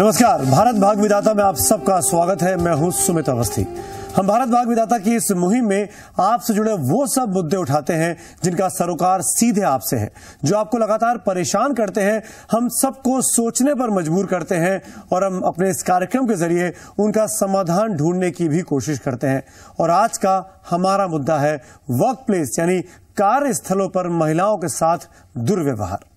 नमस्कार, भारत भाग विधाता में आप सबका स्वागत है। मैं हूं सुमित अवस्थी। हम भारत भाग विधाता की इस मुहिम में आपसे जुड़े वो सब मुद्दे उठाते हैं जिनका सरोकार सीधे आपसे है, जो आपको लगातार परेशान करते हैं, हम सबको सोचने पर मजबूर करते हैं और हम अपने इस कार्यक्रम के जरिए उनका समाधान ढूंढने की भी कोशिश करते हैं। और आज का हमारा मुद्दा है वर्क प्लेस, यानी कार्यस्थलों पर महिलाओं के साथ दुर्व्यवहार।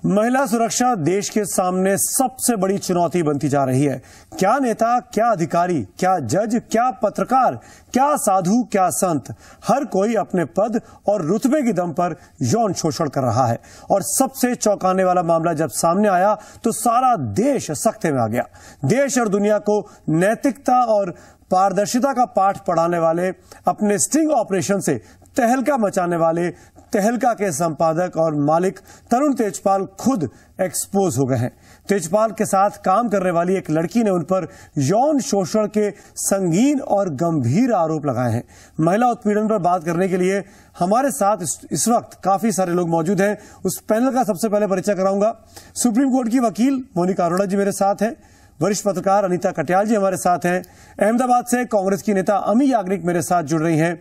महिला सुरक्षा देश के सामने सबसे बड़ी चुनौती बनती जा रही है। क्या नेता, क्या अधिकारी, क्या जज, क्या पत्रकार, क्या साधु, क्या संत, हर कोई अपने पद और रुतबे की दम पर यौन शोषण कर रहा है। और सबसे चौंकाने वाला मामला जब सामने आया तो सारा देश सख्ते में आ गया। देश और दुनिया को नैतिकता और पारदर्शिता का पाठ पढ़ाने वाले, अपने स्टिंग ऑपरेशन से तहलका मचाने वाले तहलका के संपादक और मालिक तरुण तेजपाल खुद एक्सपोज हो गए हैं। तेजपाल के साथ काम करने वाली एक लड़की ने उन पर यौन शोषण के संगीन और गंभीर आरोप लगाए हैं। महिला उत्पीड़न पर बात करने के लिए हमारे साथ इस वक्त काफी सारे लोग मौजूद हैं। उस पैनल का सबसे पहले परिचय कराऊंगा। सुप्रीम कोर्ट की वकील मोनिका अरोड़ा जी मेरे साथ हैं। वरिष्ठ पत्रकार अनीता कटियाल जी हमारे साथ हैं। अहमदाबाद से कांग्रेस की नेता अमी याग्निक मेरे साथ जुड़ रही हैं।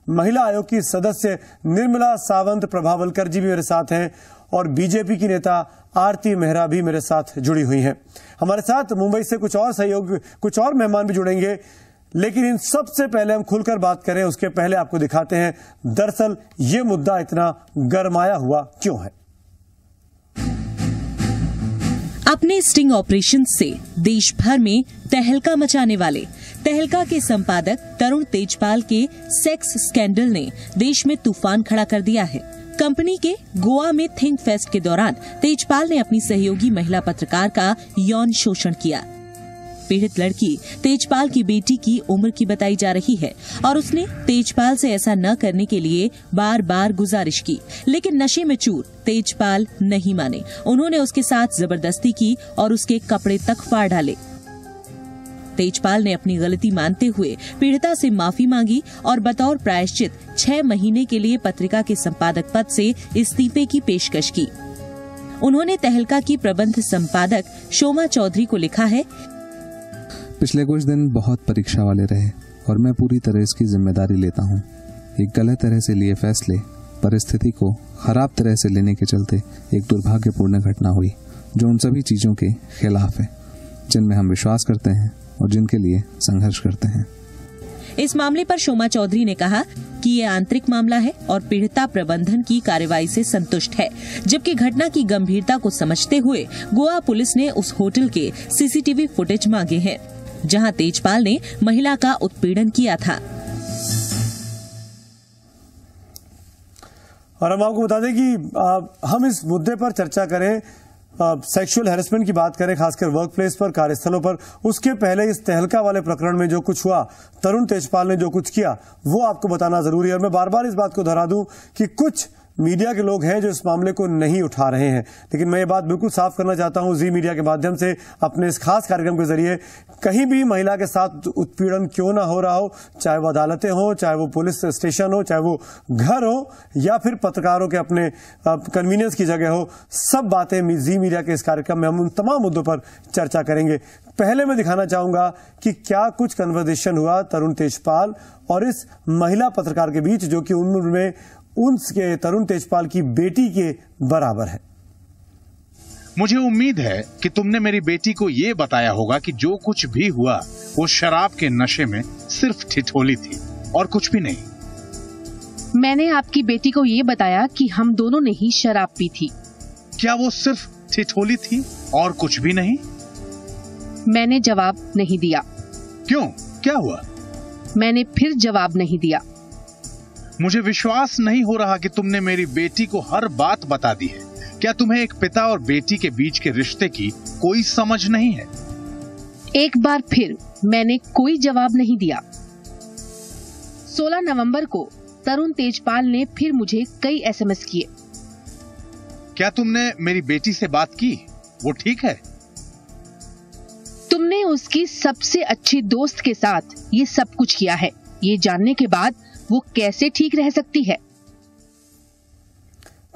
महिला आयोग की सदस्य निर्मला सावंत प्रभावलकर जी भी मेरे साथ हैं और बीजेपी की नेता आरती मेहरा भी मेरे साथ जुड़ी हुई हैं। हमारे साथ मुंबई से कुछ और मेहमान भी जुड़ेंगे, लेकिन इन सबसे पहले हम खुलकर बात करें उसके पहले आपको दिखाते हैं दरअसल ये मुद्दा इतना गरमाया हुआ क्यों है। अपने स्टिंग ऑपरेशन से देश भर में तहलका मचाने वाले तहलका के संपादक तरुण तेजपाल के सेक्स स्कैंडल ने देश में तूफान खड़ा कर दिया है। कंपनी के गोवा में थिंक फेस्ट के दौरान तेजपाल ने अपनी सहयोगी महिला पत्रकार का यौन शोषण किया। पीड़ित लड़की तेजपाल की बेटी की उम्र की बताई जा रही है और उसने तेजपाल से ऐसा न करने के लिए बार बार गुजारिश की, लेकिन नशे में चूर तेजपाल नहीं माने। उन्होंने उसके साथ जबरदस्ती की और उसके कपड़े तक फाड़ डाले। तेजपाल ने अपनी गलती मानते हुए पीड़िता से माफी मांगी और बतौर प्रायश्चित 6 महीने के लिए पत्रिका के संपादक पद से इस्तीफे की पेशकश की। उन्होंने तहलका की प्रबंध संपादक शोमा चौधरी को लिखा है, पिछले कुछ दिन बहुत परीक्षा वाले रहे और मैं पूरी तरह इसकी जिम्मेदारी लेता हूँ। एक गलत तरह से लिए फैसले परिस्थिति को खराब तरह से लेने के चलते एक दुर्भाग्यपूर्ण घटना हुई जो उन सभी चीजों के खिलाफ है जिनमें हम विश्वास करते हैं और जिनके लिए संघर्ष करते हैं। इस मामले पर शोमा चौधरी ने कहा कि ये आंतरिक मामला है और पीड़िता प्रबंधन की कार्रवाई से संतुष्ट है, जबकि घटना की गंभीरता को समझते हुए गोवा पुलिस ने उस होटल के सीसीटीवी फुटेज मांगे हैं जहां तेजपाल ने महिला का उत्पीड़न किया था। और हम आपको बता दें कि हम इस मुद्दे पर चर्चा करें, सेक्सुअल हैरेसमेंट की बात करें, खासकर वर्क प्लेस पर, कार्यस्थलों पर, उसके पहले इस तहलका वाले प्रकरण में जो कुछ हुआ, तरुण तेजपाल ने जो कुछ किया, वो आपको बताना जरूरी है। और मैं बार बार इस बात को दोहरा दूं कि कुछ मीडिया के लोग हैं जो इस मामले को नहीं उठा रहे हैं, लेकिन मैं ये बात बिल्कुल साफ करना चाहता हूं जी मीडिया के माध्यम से अपने इस खास कार्यक्रम के जरिए, कहीं भी महिला के साथ उत्पीड़न क्यों ना हो रहा हो, चाहे वो अदालतें हो, चाहे वो पुलिस स्टेशन हो, चाहे वो घर हो या फिर पत्रकारों के अपने कन्वीनियंस की जगह हो, सब बातें जी मीडिया के इस कार्यक्रम में हम उन तमाम मुद्दों पर चर्चा करेंगे। पहले मैं दिखाना चाहूंगा कि क्या कुछ कन्वर्सेशन हुआ तरुण तेजपाल और इस महिला पत्रकार के बीच, जो कि उम्र में उनके तरुण तेजपाल की बेटी के बराबर है। मुझे उम्मीद है कि तुमने मेरी बेटी को ये बताया होगा कि जो कुछ भी हुआ वो शराब के नशे में सिर्फ ठिठोली थी और कुछ भी नहीं। मैंने आपकी बेटी को ये बताया कि हम दोनों ने ही शराब पी थी। क्या वो सिर्फ ठिठोली थी और कुछ भी नहीं? मैंने जवाब नहीं दिया। क्यों, क्या हुआ? मैंने फिर जवाब नहीं दिया। मुझे विश्वास नहीं हो रहा कि तुमने मेरी बेटी को हर बात बता दी है। क्या तुम्हें एक पिता और बेटी के बीच के रिश्ते की कोई समझ नहीं है? एक बार फिर मैंने कोई जवाब नहीं दिया। 16 नवंबर को तरुण तेजपाल ने फिर मुझे कई एसएमएस किए। क्या तुमने मेरी बेटी से बात की? वो ठीक है? तुमने उसकी सबसे अच्छी दोस्त के साथ ये सब कुछ किया है, ये जानने के बाद वो कैसे ठीक रह सकती है?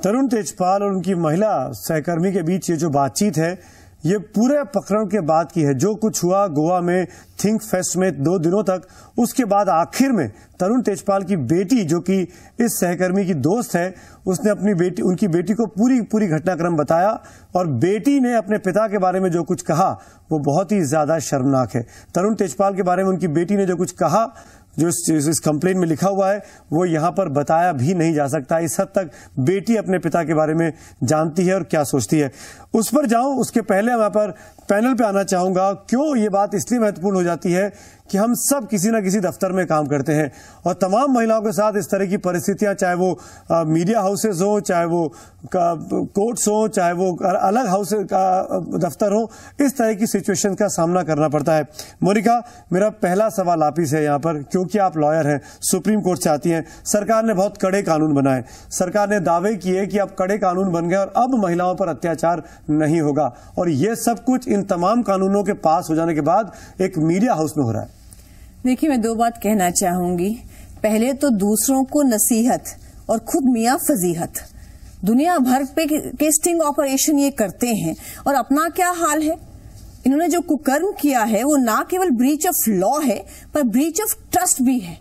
तरुण तेजपाल और उनकी महिला सहकर्मी के बीच ये जो बातचीत है, ये पूरे प्रकरण के बाद की है। जो कुछ हुआ गोवा में थिंक फेस्ट में 2 दिनों तक, उसके बाद आखिर में तरुण तेजपाल की बेटी, जो कि इस सहकर्मी की दोस्त है, उसने उनकी बेटी को पूरी घटनाक्रम बताया और बेटी ने अपने पिता के बारे में जो कुछ कहा वो बहुत ही ज्यादा शर्मनाक है। तरुण तेजपाल के बारे में उनकी बेटी ने जो कुछ कहा, जो इस कंप्लेन में लिखा हुआ है, वो यहाँ पर बताया भी नहीं जा सकता। इस हद तक बेटी अपने पिता के बारे में जानती है और क्या सोचती है। उस पर जाऊं उसके पहले मैं पर पैनल पे आना चाहूंगा। क्यों ये बात इसलिए महत्वपूर्ण हो जाती है कि हम सब किसी न किसी दफ्तर में काम करते हैं और तमाम महिलाओं के साथ इस तरह की परिस्थितियां, चाहे वो मीडिया हाउसेज हो, चाहे वो कोर्ट्स हो, चाहे वो अलग हाउस का दफ्तर हो, इस तरह की सिचुएशन का सामना करना पड़ता है। मोनिका, मेरा पहला सवाल आप ही से यहाँ पर, क्योंकि आप लॉयर हैं, सुप्रीम कोर्ट से आती हैं। सरकार ने बहुत कड़े कानून बनाए, सरकार ने दावे किए कि अब कड़े कानून बन गए और अब महिलाओं पर अत्याचार नहीं होगा, और ये सब कुछ इन तमाम कानूनों के पास हो जाने के बाद एक मीडिया हाउस में हो रहा है। देखिए, मैं 2 बात कहना चाहूंगी। पहले तो दूसरों को नसीहत और खुद मियां फजीहत, दुनिया भर पे के स्टिंग ऑपरेशन ये करते हैं और अपना क्या हाल है। इन्होंने जो कुकर्म किया है वो ना केवल ब्रीच ऑफ लॉ है पर ब्रीच ऑफ ट्रस्ट भी है।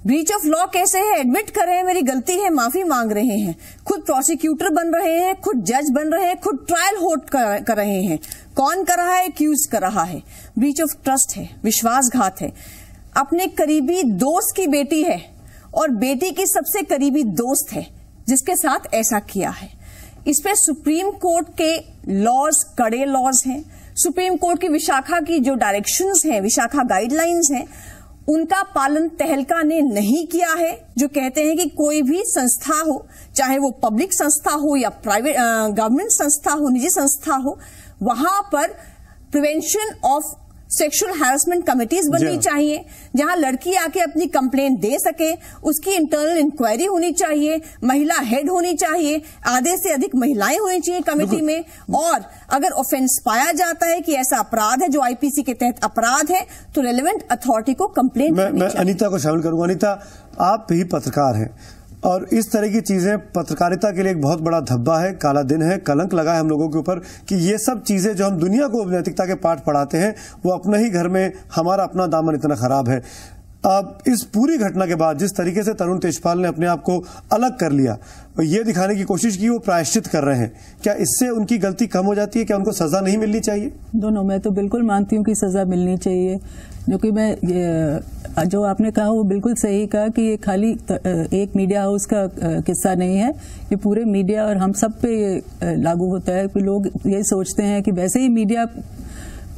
ब्रीच ऑफ लॉ कैसे है? एडमिट कर रहे हैं मेरी गलती है, माफी मांग रहे हैं, खुद प्रोसिक्यूटर बन रहे हैं, खुद जज बन रहे हैं, खुद ट्रायल होल्ड कर रहे हैं। कौन कर रहा है? एक्यूज कर रहा है। ब्रीच ऑफ ट्रस्ट है, विश्वासघात है। अपने करीबी दोस्त की बेटी है और बेटी की सबसे करीबी दोस्त है जिसके साथ ऐसा किया है। इस पे सुप्रीम कोर्ट के लॉज, कड़े लॉज हैं। सुप्रीम कोर्ट की विशाखा की जो डायरेक्शंस हैं, विशाखा गाइडलाइंस हैं, उनका पालन तहलका ने नहीं किया है। जो कहते हैं कि कोई भी संस्था हो, चाहे वो पब्लिक संस्था हो या प्राइवेट गवर्नमेंट संस्था हो, निजी संस्था हो, वहां पर prevention of sexual harassment committees बननी चाहिए, जहां लड़की आके अपनी कंप्लेन दे सके, उसकी इंटरनल इंक्वायरी होनी चाहिए, महिला हेड होनी चाहिए, आधे से अधिक महिलाएं होनी चाहिए कमेटी में, और अगर ऑफेंस पाया जाता है कि ऐसा अपराध है जो आईपीसी के तहत अपराध है तो रेलेवेंट अथॉरिटी को कंप्लेन करनी चाहिए। मैं अनीता को शामिल करूंगा। अनीता, आप भी पत्रकार हैं और इस तरह की चीजें पत्रकारिता के लिए एक बहुत बड़ा धब्बा है, काला दिन है, कलंक लगा है हम लोगों के ऊपर कि ये सब चीजें जो हम दुनिया को नैतिकता के पाठ पढ़ाते हैं वो अपने ही घर में हमारा अपना दामन इतना खराब है। अब इस पूरी घटना के बाद जिस तरीके से तरुण तेजपाल ने अपने आप को अलग कर लिया, ये दिखाने की कोशिश की वो प्रायश्चित कर रहे हैं, क्या इससे उनकी गलती कम हो जाती है? क्या उनको सजा नहीं मिलनी चाहिए? दोनों, मैं तो बिल्कुल मानती हूँ कि सजा मिलनी चाहिए, क्योंकि मैं जो आपने कहा वो बिल्कुल सही कहा कि ये खाली एक मीडिया हाउस का किस्सा नहीं है, ये पूरे मीडिया और हम सब पे ये लागू होता है कि लोग ये सोचते हैं कि वैसे ही मीडिया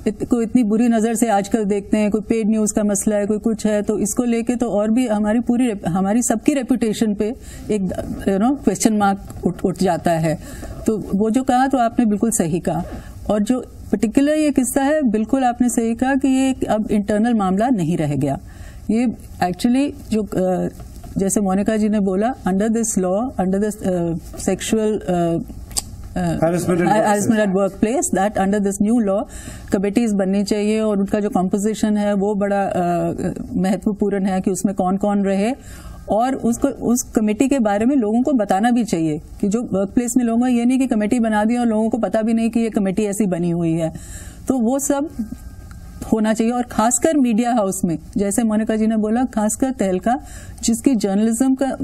को इतनी बुरी नजर से आजकल देखते हैं, कोई पेड न्यूज का मसला है, कोई कुछ है, तो इसको लेके तो और भी हमारी सबकी रेपुटेशन पे एक क्वेश्चन मार्क उठ जाता है। तो वो जो कहा तो आपने बिल्कुल सही कहा, और जो पर्टिकुलर ये किस्सा है बिल्कुल आपने सही कहा कि ये अब इंटरनल मामला नहीं रह गया। ये एक्चुअली जो जैसे मोनिका जी ने बोला, under this law, under the sexual harassment at workplace, that under this new law committees बननी चाहिए और उनका जो कंपोजिशन है वो बड़ा महत्वपूर्ण है कि उसमें कौन कौन रहे, और उस कमेटी के बारे में लोगों को बताना भी चाहिए कि जो वर्क प्लेस में लोगों, ये नहीं कि कमेटी बना दी और लोगों को पता भी नहीं कि ये कमेटी ऐसी बनी हुई है, तो वो सब होना चाहिए। और खासकर मीडिया हाउस में, जैसे मोनिका जी ने बोला, खासकर तहलका जिसकी जर्नलिज्म का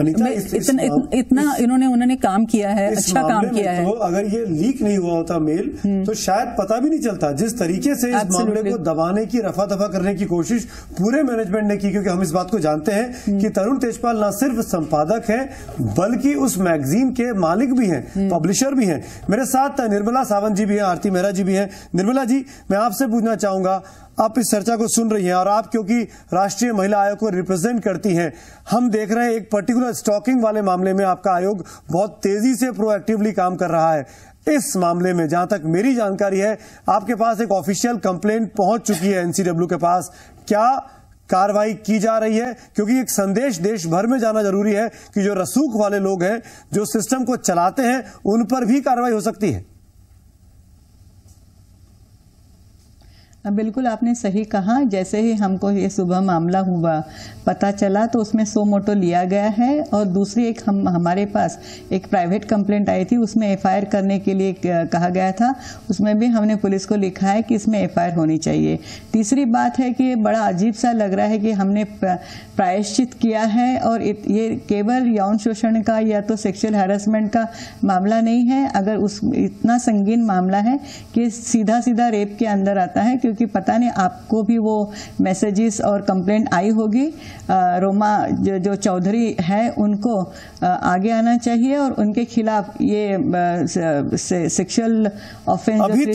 इतना उन्होंने काम किया है, अच्छा काम किया है। तो अगर ये लीक नहीं हुआ होता मेल तो शायद पता भी नहीं चलता। जिस तरीके से इस मामले को दबाने की, रफा दफा करने की कोशिश पूरे मैनेजमेंट ने की, क्योंकि हम इस बात को जानते हैं कि तरुण तेजपाल न सिर्फ संपादक है बल्कि उस मैगजीन के मालिक भी हैं, पब्लिशर भी हैं। मेरे साथ निर्मला सावंत जी भी हैं, आरती मेहरा जी भी हैं। निर्मला जी, मैं आपसे पूछना चाहूंगा, आप इस चर्चा को सुन रही हैं और आप क्योंकि राष्ट्रीय महिला आयोग को रिप्रेजेंट करती हैं, हम देख रहे हैं एक पर्टिकुलर स्टॉकिंग वाले मामले में आपका आयोग बहुत तेजी से प्रोएक्टिवली काम कर रहा है। इस मामले में जहां तक मेरी जानकारी है आपके पास एक ऑफिशियल कंप्लेंट पहुंच चुकी है एनसीडब्ल्यू के पास, क्या कार्रवाई की जा रही है? क्योंकि एक संदेश देश भर में जाना जरूरी है कि जो रसूख वाले लोग हैं, जो सिस्टम को चलाते हैं, उन पर भी कार्रवाई हो सकती है। बिल्कुल आपने सही कहा। जैसे ही हमको ये सुबह मामला हुआ पता चला तो उसमें सो मोटो लिया गया है और दूसरी एक हमारे पास एक प्राइवेट कंप्लेंट आई थी, उसमें एफआईआर करने के लिए कहा गया था। उसमें भी हमने पुलिस को लिखा है कि इसमें एफआईआर होनी चाहिए। तीसरी बात है कि बड़ा अजीब सा लग रहा है कि हमने प्रायश्चित किया है और ये केवल यौन शोषण का या तो सेक्सुअल हैरेसमेंट का मामला नहीं है। अगर इतना संगीन मामला है कि सीधा सीधा रेप के अंदर आता है, क्योंकि पता नहीं आपको भी वो मैसेजेस और कंप्लेंट आई होगी। रोमा जो चौधरी है उनको आगे आना चाहिए और उनके खिलाफ ये सेक्सुअल ऑफेंस अभी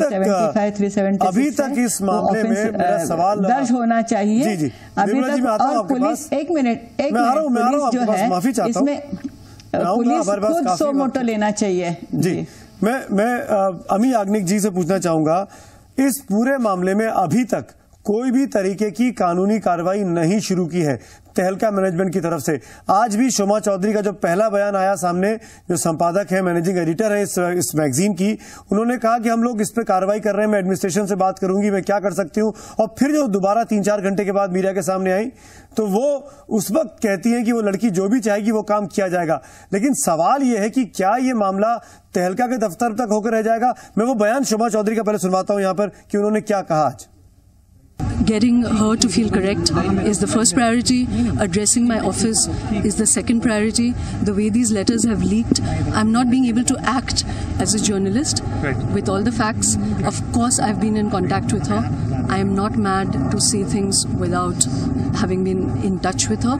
तक इस मामले में मेरा सवाल दर्ज होना चाहिए। जी, अभी तक और पुलिस एक मिनट पुलिस जो है इसमें पुलिस खुद सो मोटो लेना चाहिए। जी मैं अमी याग्निक जी से पूछना चाहूंगा, इस पूरे मामले में अभी तक कोई भी तरीके की कानूनी कार्रवाई नहीं शुरू की है तहलका मैनेजमेंट की तरफ से। आज भी शोमा चौधरी का जो पहला बयान आया सामने, जो संपादक है, मैनेजिंग एडिटर है इस मैगजीन की, उन्होंने कहा कि हम लोग इस पर कार्रवाई कर रहे हैं, मैं एडमिनिस्ट्रेशन से बात करूंगी, मैं क्या कर सकती हूं। और फिर जो दोबारा 3-4 घंटे के बाद मीडिया के सामने आई तो वो उस वक्त कहती है कि वो लड़की जो भी चाहेगी वो काम किया जाएगा। लेकिन सवाल ये है कि क्या ये मामला तहलका के दफ्तर तक होकर रह जाएगा। मैं वो बयान शोमा चौधरी का पहले सुनवाता हूं यहां पर कि उन्होंने क्या कहा आज। Getting her to feel correct is the first priority. Addressing my office is the second priority. The way these letters have leaked, I'm not being able to act as a journalist with all the facts. Of course, I've been in contact with her. I am not mad to say things without having been in touch with her.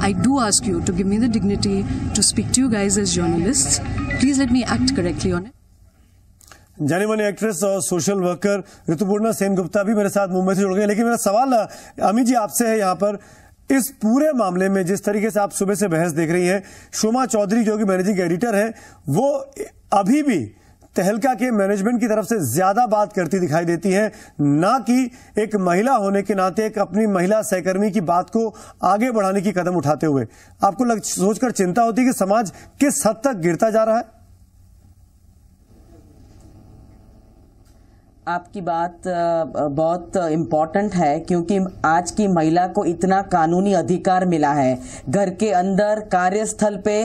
I do ask you to give me the dignity to speak to you guys as journalists. Please let me act correctly on it. जानी मानी actress और social worker ऋतुपूर्णा Sengupta भी मेरे साथ मुंबई से जुड़ गए। लेकिन मेरा सवाल अमी जी आपसे है यहाँ पर, इस पूरे मामले में जिस तरीके से आप सुबह से बहस देख रही हैं, शोमा चौधरी जो कि मैनेजिंग एडिटर है, वो अभी भी तहलका के मैनेजमेंट की तरफ से ज्यादा बात करती दिखाई देती है, ना कि एक महिला होने के नाते एक अपनी महिला सहकर्मी की बात को आगे बढ़ाने की कदम उठाते हुए। आपको सोचकर चिंता होती है कि समाज किस हद तक गिरता जा रहा है? आपकी बात बहुत इम्पोर्टेंट है, क्योंकि आज की महिला को इतना कानूनी अधिकार मिला है, घर के अंदर, कार्यस्थल पे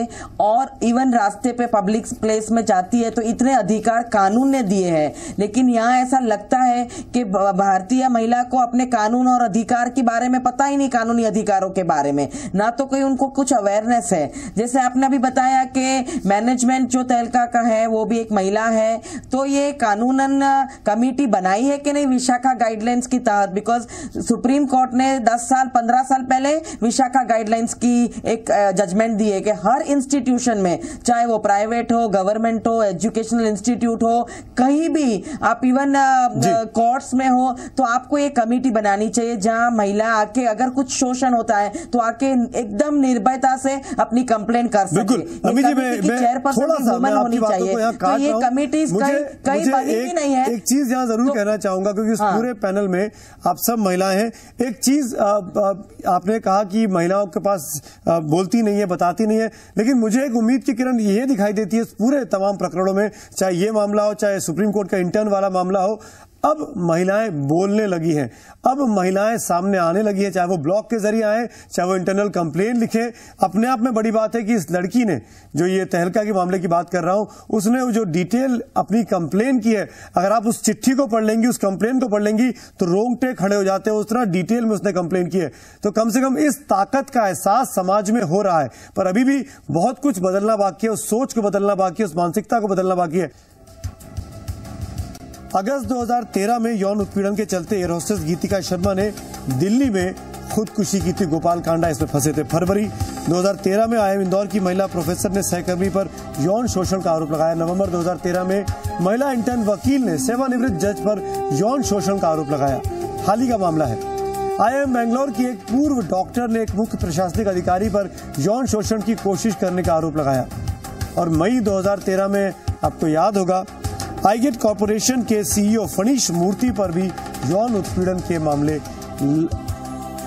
और इवन रास्ते पे, पब्लिक प्लेस में जाती है तो इतने अधिकार कानून ने दिए हैं। लेकिन यहाँ ऐसा लगता है कि भारतीय महिला को अपने कानून और अधिकार के बारे में पता ही नहीं, कानूनी अधिकारों के बारे में ना तो कोई उनको कुछ अवेयरनेस है। जैसे आपने अभी बताया कि मैनेजमेंट जो तहलका का है वो भी एक महिला है, तो ये कानूनन कमिटी बनाई है कि नहीं विशाखा गाइडलाइंस की तहत? बिकॉज सुप्रीम कोर्ट ने 10 साल 15 साल पहले विशाखा गाइडलाइंस की एक जजमेंट दी है कि हर इंस्टीट्यूशन में, चाहे वो प्राइवेट हो, गवर्नमेंट हो, एजुकेशनल इंस्टीट्यूट हो, कहीं भी आप इवन कोर्ट्स में हो, तो आपको एक कमेटी बनानी चाहिए जहां महिला आके अगर कुछ शोषण होता है तो आके एकदम निर्भयता से अपनी कंप्लेंट कर सके। चेयरपर्सन वुमन होनी चाहिए। तो ये कमेटी कई बनी भी नहीं है। एक चीज जरूर कहना चाहूंगा, क्योंकि इस पूरे पैनल में आप सब महिलाएं हैं। एक चीज आपने कहा कि महिलाओं के पास बोलती नहीं है, बताती नहीं है, लेकिन मुझे एक उम्मीद की किरण ये दिखाई देती है पूरे तमाम प्रकरणों में, चाहे ये मामला हो, चाहे सुप्रीम कोर्ट का इंटर्न वाला मामला हो, अब महिलाएं बोलने लगी हैं, अब महिलाएं सामने आने लगी है, चाहे वो ब्लॉग के जरिए आए, चाहे वो इंटरनल कंप्लेंट लिखे। अपने आप में बड़ी बात है कि इस लड़की ने, जो ये तहलका के मामले की बात कर रहा हूं, उसने जो डिटेल अपनी कंप्लेन की है, अगर आप उस चिट्ठी को पढ़ लेंगी, उस कंप्लेन को पढ़ लेंगी तो रोंगटे खड़े हो जाते हैं, उस तरह डिटेल में उसने कंप्लेन की है। तो कम से कम इस ताकत का एहसास समाज में हो रहा है, पर अभी भी बहुत कुछ बदलना बाकी है, उस सोच को बदलना बाकी है, उस मानसिकता को बदलना बाकी है। अगस्त 2013 में यौन उत्पीड़न के चलते एयर होस्टेस गीतिका शर्मा ने दिल्ली में खुदकुशी की थी। गोपाल कांडा इसमें फंसे थे। फरवरी 2013 में आईआईएम इंदौर की महिला प्रोफेसर ने सहकर्मी पर यौन शोषण का आरोप लगाया। नवंबर 2013 में महिला इंटर्न वकील ने सेवानिवृत्त जज पर यौन शोषण का आरोप लगाया। हाल ही का मामला है। आईआईएम बेंगलोर की एक पूर्व डॉक्टर ने एक मुख्य प्रशासनिक अधिकारी पर यौन शोषण की कोशिश करने का आरोप लगाया। और मई 2013 में आपको याद होगा, आईगेट कॉरपोरेशन के सीईओ फणीश मूर्ति पर भी यौन उत्पीड़न के मामले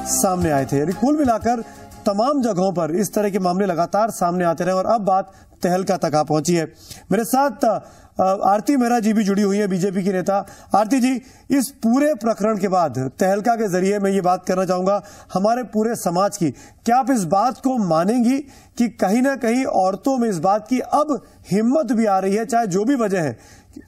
सामने आए थे। कुल मिलाकर तमाम जगहों पर इस तरह के मामले लगातार सामने आते रहे और अब बात तहलका तक आ पहुंची है। मेरे साथ आरती मेहरा जी भी जुड़ी हुई है, बीजेपी की नेता। आरती जी, इस पूरे प्रकरण के बाद तहलका के जरिए मैं ये बात करना चाहूंगा हमारे पूरे समाज की, क्या आप इस बात को मानेंगी कि कहीं ना कहीं औरतों में इस बात की अब हिम्मत भी आ रही है, चाहे जो भी वजह है,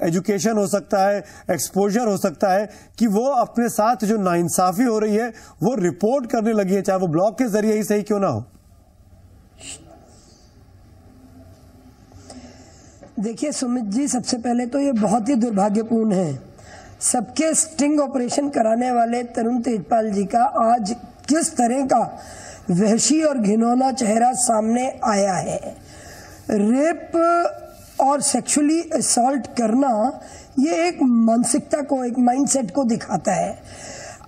एजुकेशन हो सकता है, एक्सपोजर हो सकता है, कि वो अपने साथ जो नाइंसाफी हो रही है वो रिपोर्ट करने लगी है, चाहे वो ब्लॉग के जरिए ही सही क्यों ना हो? देखिए सुमित जी, सबसे पहले तो ये बहुत ही दुर्भाग्यपूर्ण है। सबके स्टिंग ऑपरेशन कराने वाले तरुण तेजपाल जी का आज किस तरह का वहशी और घिनौना चेहरा सामने आया है। रेप और सेक्सुअली असॉल्ट करना ये एक मानसिकता को, एक माइंडसेट को दिखाता है।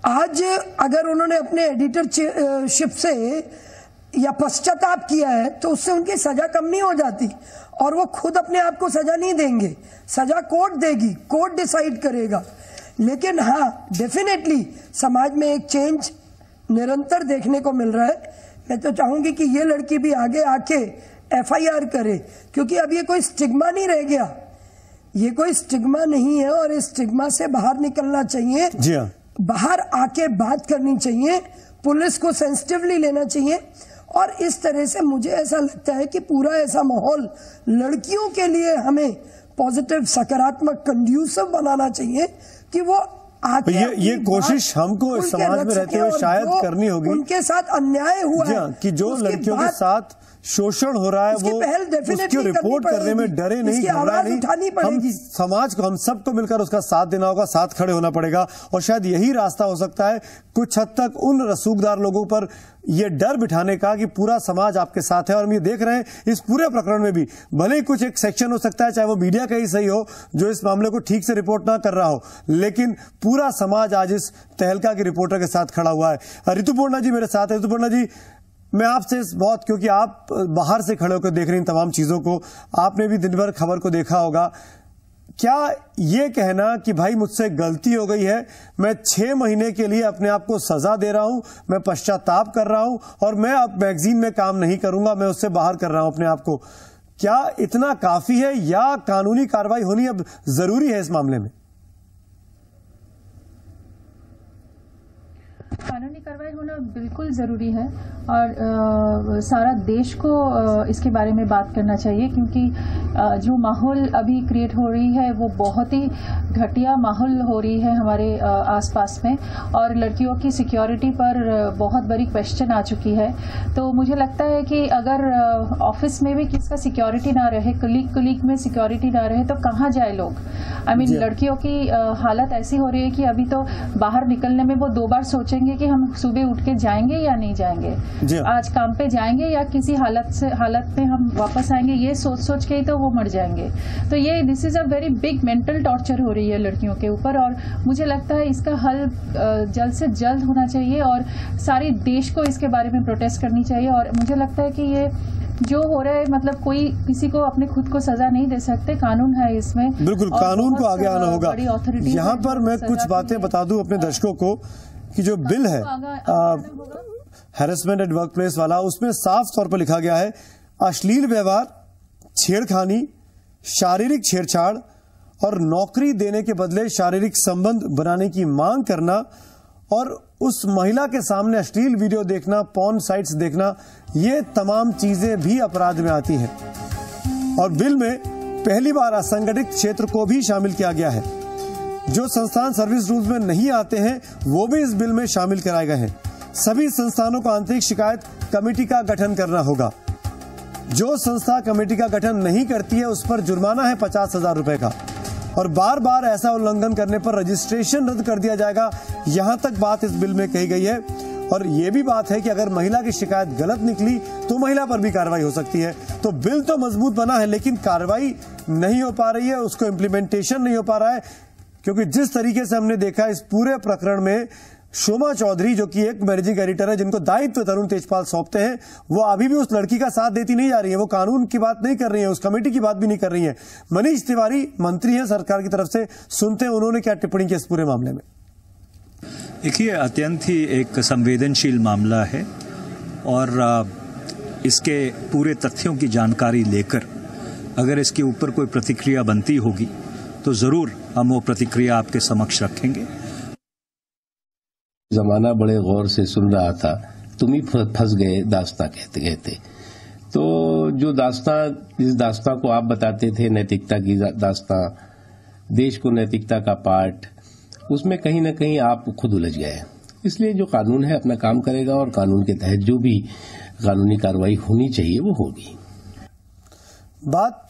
आज अगर उन्होंने अपने एडिटरशिप से या पश्चाताप किया है तो उससे उनकी सजा कम नहीं हो जाती, और वो खुद अपने आप को सजा नहीं देंगे, सजा कोर्ट देगी, कोर्ट डिसाइड करेगा। लेकिन हाँ, डेफिनेटली समाज में एक चेंज निरंतर देखने को मिल रहा है। मैं तो चाहूंगी कि ये लड़की भी आगे आके FIR करे, क्योंकि अब ये कोई स्टिग्मा नहीं रह गया, ये कोई स्टिग्मा नहीं है, और इस स्टिग्मा से बाहर निकलना चाहिए। जी हाँ, बाहर आके बात करनी चाहिए, पुलिस को सेंसिटिवली लेना चाहिए। और इस तरह से मुझे ऐसा लगता है कि पूरा ऐसा माहौल लड़कियों के लिए हमें पॉजिटिव, सकारात्मक, कंड्यूसिव बनाना चाहिए कि वो आके ये कोशिश हमको समाज में रहते हुए शायद करनी होगी। उनके साथ अन्याय हुआ है कि जो लड़कियों के साथ शोषण हो रहा है वो उसकी रिपोर्ट करने में डरे नहीं, घबराए नहीं। हम समाज को, हम सबको मिलकर उसका साथ देना होगा, साथ खड़े होना पड़ेगा, और शायद यही रास्ता हो सकता है कुछ हद तक उन रसूखदार लोगों पर ये डर बिठाने का कि पूरा समाज आपके साथ है। और हम ये देख रहे हैं इस पूरे प्रकरण में भी, भले ही कुछ एक सेक्शन हो सकता है, चाहे वो मीडिया का ही सही हो, जो इस मामले को ठीक से रिपोर्ट ना कर रहा हो, लेकिन पूरा समाज आज इस तहलका के रिपोर्टर के साथ खड़ा हुआ है। ऋतुपर्णा जी मेरे साथ है। ऋतुपर्णा जी, मैं आपसे बहुत, क्योंकि आप बाहर से खड़े होकर देख रही हैं तमाम चीजों को, आपने भी दिन भर खबर को देखा होगा, क्या ये कहना कि भाई मुझसे गलती हो गई है, मैं 6 महीने के लिए अपने आप को सजा दे रहा हूं, मैं पश्चाताप कर रहा हूं और मैं अब मैगजीन में काम नहीं करूंगा, मैं उससे बाहर कर रहा हूं अपने आप को, क्या इतना काफी है या कानूनी कार्रवाई होनी अब जरूरी है इस मामले में? कानूनी कार्रवाई होना बिल्कुल ज़रूरी है, और सारा देश को इसके बारे में बात करना चाहिए, क्योंकि जो माहौल अभी क्रिएट हो रही है वो बहुत ही घटिया माहौल हो रही है हमारे आसपास में, और लड़कियों की सिक्योरिटी पर बहुत बड़ी क्वेश्चन आ चुकी है। तो मुझे लगता है कि अगर ऑफिस में भी किसका सिक्योरिटी ना रहे, कुलीग में सिक्योरिटी ना रहे, तो कहाँ जाए लोग। लड़कियों की हालत ऐसी हो रही है कि अभी तो बाहर निकलने में वो 2 बार सोचेंगे कि हम सुबह उठ के जाएंगे या नहीं जाएंगे, आज काम पे जाएंगे या किसी हालत में हम वापस आएंगे, ये सोच के ही तो वो मर जाएंगे। तो ये this is a very big mental torture हो रही है लड़कियों के ऊपर, और मुझे लगता है इसका हल जल्द से जल्द होना चाहिए, और सारे देश को इसके बारे में प्रोटेस्ट करनी चाहिए। और मुझे लगता है कि ये जो हो रहा है, मतलब कोई किसी को अपने खुद को सजा नहीं दे सकते, कानून है इसमें, बिल्कुल कानून को आगे आना होगा। यहाँ पर मैं कुछ बातें बता दूं अपने दर्शकों को कि जो बिल है हैरेसमेंट एट वर्क प्लेस वाला, उसमें साफ तौर पर लिखा गया है अश्लील व्यवहार, छेड़खानी, शारीरिक छेड़छाड़ और नौकरी देने के बदले शारीरिक संबंध बनाने की मांग करना, और उस महिला के सामने अश्लील वीडियो देखना, पॉर्न साइट्स देखना, ये तमाम चीजें भी अपराध में आती हैं। और बिल में पहली बार असंगठित क्षेत्र को भी शामिल किया गया है। जो संस्थान सर्विस रूल्स में नहीं आते हैं वो भी इस बिल में शामिल कराए गए हैं। सभी संस्थानों को आंतरिक शिकायत कमेटी का गठन करना होगा। जो संस्था कमेटी का गठन नहीं करती है उस पर जुर्माना है 50,000 रुपए का, और बार बार ऐसा उल्लंघन करने पर रजिस्ट्रेशन रद्द कर दिया जाएगा। यहां तक बात इस बिल में कही गई है। और ये भी बात है कि अगर महिला की शिकायत गलत निकली तो महिला पर भी कार्रवाई हो सकती है। तो बिल तो मजबूत बना है, लेकिन कार्रवाई नहीं हो पा रही है, उसको इम्प्लीमेंटेशन नहीं हो पा रहा है, क्योंकि जिस तरीके से हमने देखा इस पूरे प्रकरण में शोमा चौधरी, जो कि एक मैनेजिंग एडिटर है जिनको दायित्व तरुण तेजपाल सौंपते हैं, वो अभी भी उस लड़की का साथ देती नहीं जा रही है। वो कानून की बात नहीं कर रही है, उस कमेटी की बात भी नहीं कर रही है। मनीष तिवारी मंत्री हैं सरकार की तरफ से, सुनते हैं उन्होंने क्या टिप्पणी की इस पूरे मामले में। देखिए, अत्यंत ही एक संवेदनशील मामला है, और इसके पूरे तथ्यों की जानकारी लेकर अगर इसके ऊपर कोई प्रतिक्रिया बनती होगी तो जरूर हम वो प्रतिक्रिया आपके समक्ष रखेंगे। जमाना बड़े गौर से सुन रहा था, तुम ही फंस गए दास्तां कहते कहते। तो जो जिस दास्तां को आप बताते थे, नैतिकता की दास्तां, देश को नैतिकता का पाठ, उसमें कहीं ना कहीं आप खुद उलझ गए। इसलिए जो कानून है अपना काम करेगा और कानून के तहत जो भी कानूनी कार्रवाई होनी चाहिए वो होगी। बात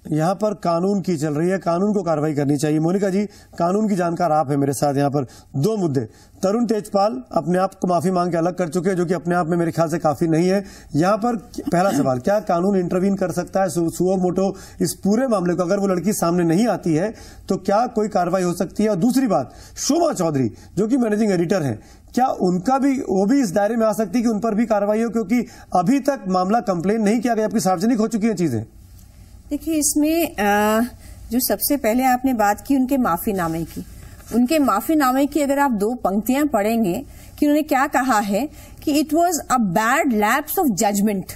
यहाँ पर कानून की चल रही है, कानून को कार्रवाई करनी चाहिए। मोनिका जी, कानून की जानकार आप है मेरे साथ। यहाँ पर दो मुद्दे, तरुण तेजपाल अपने आप को माफी मांग के अलग कर चुके हैं, जो कि अपने आप में मेरे ख्याल से काफी नहीं है। यहाँ पर पहला सवाल, क्या कानून इंटरवीन कर सकता है सुओ मोटो इस पूरे मामले को? अगर वो लड़की सामने नहीं आती है तो क्या कोई कार्रवाई हो सकती है? और दूसरी बात, शोभा चौधरी जो कि मैनेजिंग एडिटर है, क्या उनका भी वो भी इस दायरे में आ सकती है कि उन पर भी कार्रवाई हो? क्योंकि अभी तक मामला कंप्लेन नहीं किया गया, जबकि सार्वजनिक हो चुकी है चीजें। देखिए, इसमें जो सबसे पहले आपने बात की उनके माफीनामे की, उनके माफीनामे की अगर आप दो पंक्तियां पढ़ेंगे कि उन्होंने क्या कहा है कि it was a bad lapse of judgement,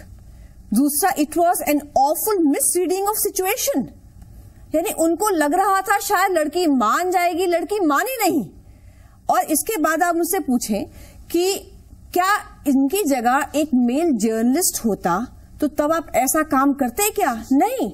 दूसरा it was an awful misreading of situation. यानी उनको लग रहा था शायद लड़की मान जाएगी, लड़की मानी नहीं। और इसके बाद आप मुझसे पूछें कि क्या इनकी जगह एक मेल जर्नलिस्ट होता तो तब आप ऐसा काम करते क्या? नहीं।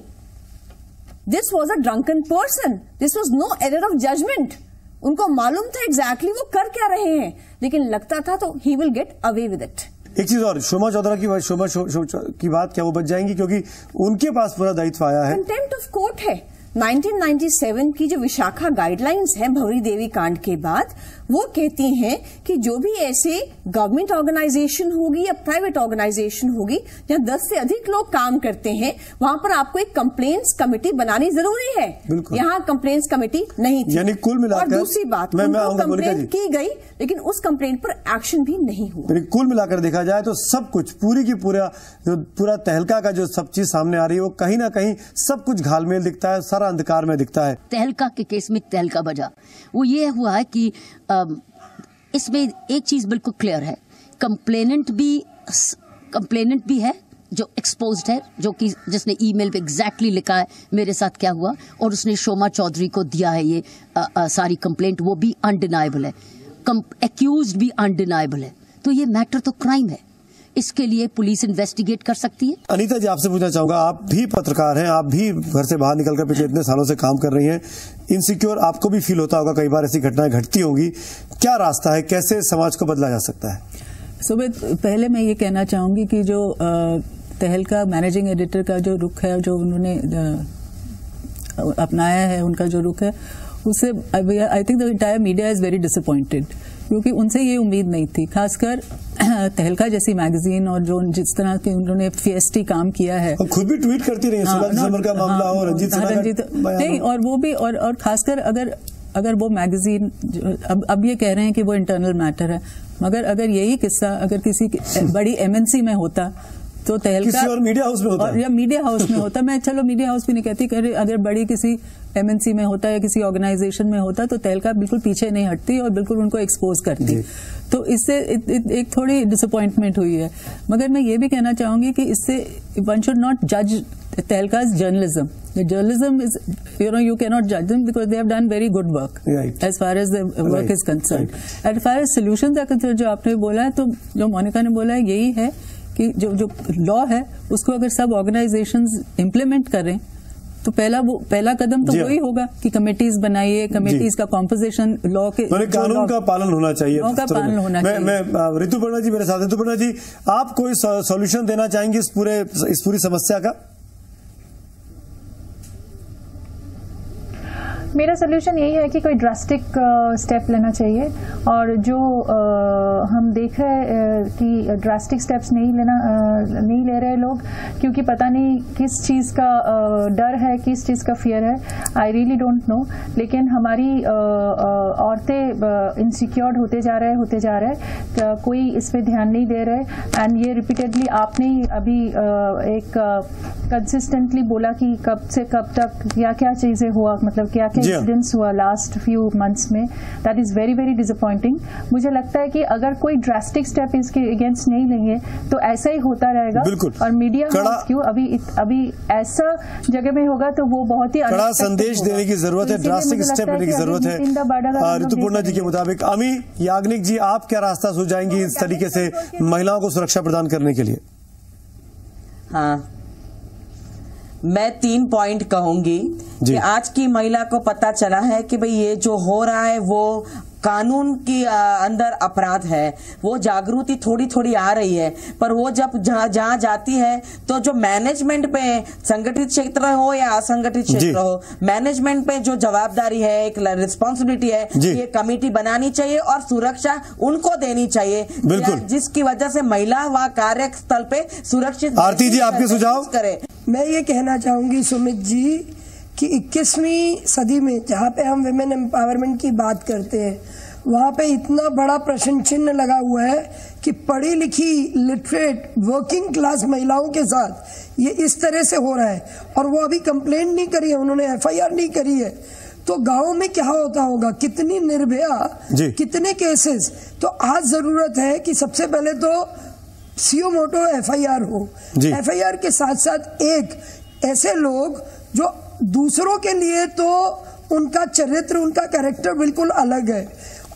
This was a drunken person, this was no error of judgement. उनको मालूम था एग्जैक्टली वो कर क्या रहे हैं, लेकिन लगता था तो he will get away with it. एक चीज और, शोभा चौधरी की बात, क्या वो बच जाएंगी? क्योंकि उनके पास पूरा दायित्व आया है। कंटेम्प्ट ऑफ कोर्ट है। 1997 की जो विशाखा गाइडलाइंस है भवरी देवी कांड के बाद, वो कहती हैं कि जो भी ऐसे गवर्नमेंट ऑर्गेनाइजेशन होगी या प्राइवेट ऑर्गेनाइजेशन होगी जहां 10 से अधिक लोग काम करते हैं, वहां पर आपको एक कंप्लेंट्स कमेटी बनानी जरूरी है। यहाँ कंप्लेंट्स कमेटी नहीं थी। यानी कुल मिलाकर, और दूसरी बात, कंप्लेंट की गई लेकिन उस कंप्लेंट पर एक्शन भी नहीं हुआ। कुल मिलाकर देखा जाए तो सब कुछ पूरी की पूरा तहलका का जो सब चीज सामने आ रही है, वो कहीं ना कहीं सब कुछ घालमेल दिखता है, सारा अंधकार में दिखता है। तहलका के केस में तहलका बजा वो ये हुआ है कि इसमें एक चीज बिल्कुल क्लियर है, कंप्लेनेंट भी है जो एक्सपोज्ड है, जो कि जिसने ईमेल पे एग्जैक्टली लिखा है मेरे साथ क्या हुआ, और उसने शोभा चौधरी को दिया है ये सारी कंप्लेंट, वो भी अनडिनाइबल है, एक्यूज्ड भी अनडिनाइबल है। तो ये मैटर तो क्राइम है, इसके लिए पुलिस इन्वेस्टिगेट कर सकती है। अनीता जी, आपसे पूछना चाहूंगा, आप भी पत्रकार हैं, आप भी घर से बाहर निकलकर पिछले इतने सालों से काम कर रही हैं, इनसिक्योर आपको भी फील होता होगा, कई बार ऐसी घटनाएं घटती होंगी। क्या रास्ता है, कैसे समाज को बदला जा सकता है? सुमित, पहले मैं ये कहना चाहूंगी कि जो तहलका मैनेजिंग एडिटर का जो रुख है, जो उन्होंने अपनाया है, उनका जो रुख है, उससे I think the entire media is very disappointed, क्योंकि उनसे ये उम्मीद नहीं थी। खासकर तहलका जैसी मैगजीन और जो जिस तरह के उन्होंने फेस्टी काम किया है, और खुद भी ट्वीट करती रही, 16 दिसंबर का मामला हो, रंजीत नहीं, और वो भी और खासकर अगर वो मैगजीन अब ये कह रहे हैं कि वो इंटरनल मैटर है, मगर अगर यही किस्सा अगर किसी बड़ी एमएनसी में होता तो तहलका और मीडिया हाउस में होता या मीडिया हाउस में होता, मैं चलो मीडिया हाउस भी नहीं कहती, अगर बड़ी किसी एमएनसी में होता या किसी ऑर्गेनाइजेशन में होता तो तहलका बिल्कुल पीछे नहीं हटती और बिल्कुल उनको एक्सपोज करती। तो इससे एक थोड़ी डिसअपॉइंटमेंट हुई है। मगर मैं ये भी कहना चाहूंगी कि इससे वन शुड नॉट जज तहलका's journalism. The journalism is, you cannot judge them because they have done very good work as far as the work is concerned. As far as solutions are concerned, जो आपने बोला है, तो जो मोनिका ने बोला है यही है कि जो लॉ है उसको अगर सब ऑर्गेनाइजेशंस इम्प्लीमेंट करें तो पहला कदम तो वही होगा कि कमेटीज बनाइए, कमेटीज का कॉम्पोजिशन लॉ के कानून का पालन होना चाहिए, लॉ का पालन होना चाहिए। मैं ऋतुपर्णा जी मेरे साथ। ऋतुपर्णा जी, आप कोई सॉल्यूशन देना चाहेंगे इस पूरी समस्या का? मेरा सोल्यूशन यही है कि कोई ड्रास्टिक स्टेप लेना चाहिए, और जो हम देख रहे हैं कि ड्रास्टिक स्टेप्स नहीं ले रहे लोग, क्योंकि पता नहीं किस चीज़ का डर है, किस चीज़ का फियर है, आई रियली डोंट नो। लेकिन हमारी औरतें इनसिक्योर्ड होते जा रहे हैं, कोई इस पे ध्यान नहीं दे रहे। एंड ये रिपीटेडली आपने ही अभी एक कंसिस्टेंटली बोला कि कब से कब तक क्या क्या चीजें हुआ, मतलब क्या क्या इंसिडेंट्स हुआ लास्ट फ्यू मंथ्स में। That is very very disappointing. मुझे लगता है कि अगर कोई ड्रास्टिक स्टेप इसके अगेंस्ट नहीं लेंगे तो ऐसा ही होता रहेगा। और मीडिया क्यों अभी ऐसा जगह में होगा तो वो बहुत ही कड़ा संदेश देने की जरूरत है, ड्रास्टिक स्टेप लेने की जरूरत है। ऋतुपूर्णा जी के मुताबिक अमी याग्निक जी, आप क्या रास्ता सुझाएंगी इस तरीके से महिलाओं को सुरक्षा प्रदान करने के लिए? हाँ, मैं 3 पॉइंट कहूंगी कि आज की महिला को पता चला है कि भाई ये जो हो रहा है वो कानून के अंदर अपराध है। वो जागृति थोड़ी थोड़ी आ रही है, पर वो जब जहाँ जाती है तो जो मैनेजमेंट पे, संगठित क्षेत्र हो या असंगठित क्षेत्र हो, मैनेजमेंट पे जो जवाबदारी है, एक रिस्पॉन्सिबिलिटी है, ये कमेटी बनानी चाहिए और सुरक्षा उनको देनी चाहिए, जिसकी वजह से महिला वह कार्यस्थल पे सुरक्षित। आरती जी, आपके सुझाव करे। मैं ये कहना चाहूंगी सुमित जी कि 21वीं सदी में जहाँ पे हम विमेन एम्पावरमेंट की बात करते हैं, वहाँ पे इतना बड़ा प्रश्न चिन्ह लगा हुआ है कि पढ़ी लिखी लिटरेट वर्किंग क्लास महिलाओं के साथ ये इस तरह से हो रहा है। और वो अभी कंप्लेंट नहीं करी है, उन्होंने FIR नहीं करी है। तो गाँव में क्या होता होगा, कितनी निर्भया, कितने केसेस। तो आज जरूरत है कि सबसे पहले तो CO मोटो FIR हो, FIR के साथ साथ एक ऐसे लोग जो दूसरों के लिए तो उनका चरित्र, उनका कैरेक्टर बिल्कुल अलग है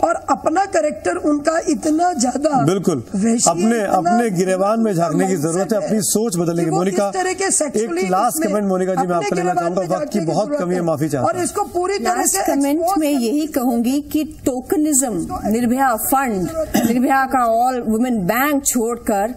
और अपना कैरेक्टर उनका इतना ज्यादा बिल्कुल अपने गिरेबान में झांकने की जरूरत है, अपनी सोच बदलने की। मोनिका, एक लास्ट कमेंट मोनिका जी मैं आपको लेना चाहूंगा, वक्त की बहुत कमी है, माफी चाहता हूं। और इसको पूरी तरह से कमेंट में यही कहूंगी कि टोकनिज्म, निर्भया फंड, निर्भया का ऑल वुमेन बैंक छोड़कर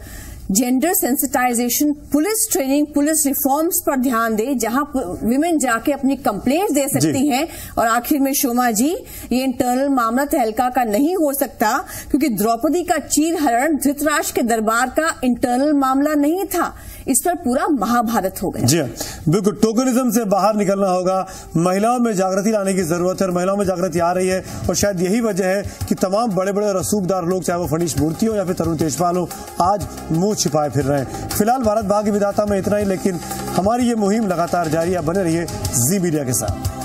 gender sensitization, police training, police reforms पर ध्यान दे, जहां विमेन जाके अपनी कंप्लेंट दे सकती हैं। और आखिर में शोमा जी, ये इंटरनल मामला तहलका का नहीं हो सकता, क्योंकि द्रौपदी का चीरहरण धृतराष्ट्र के दरबार का इंटरनल मामला नहीं था, इस पर पूरा महाभारत हो गया। जी बिल्कुल, टोकनिज्म से बाहर निकलना होगा, महिलाओं में जागृति लाने की जरूरत है और महिलाओं में जागृति आ रही है। और शायद यही वजह है कि तमाम बड़े बड़े रसूखदार लोग, चाहे वो फनीश मूर्ति हो या फिर तरुण तेजपाल हो, आज मुंह छिपाए फिर रहे हैं। फिलहाल भारत भाग्य विधाता में इतना ही, लेकिन हमारी ये मुहिम लगातार जारी है। बने रहिए जी मीडिया के साथ।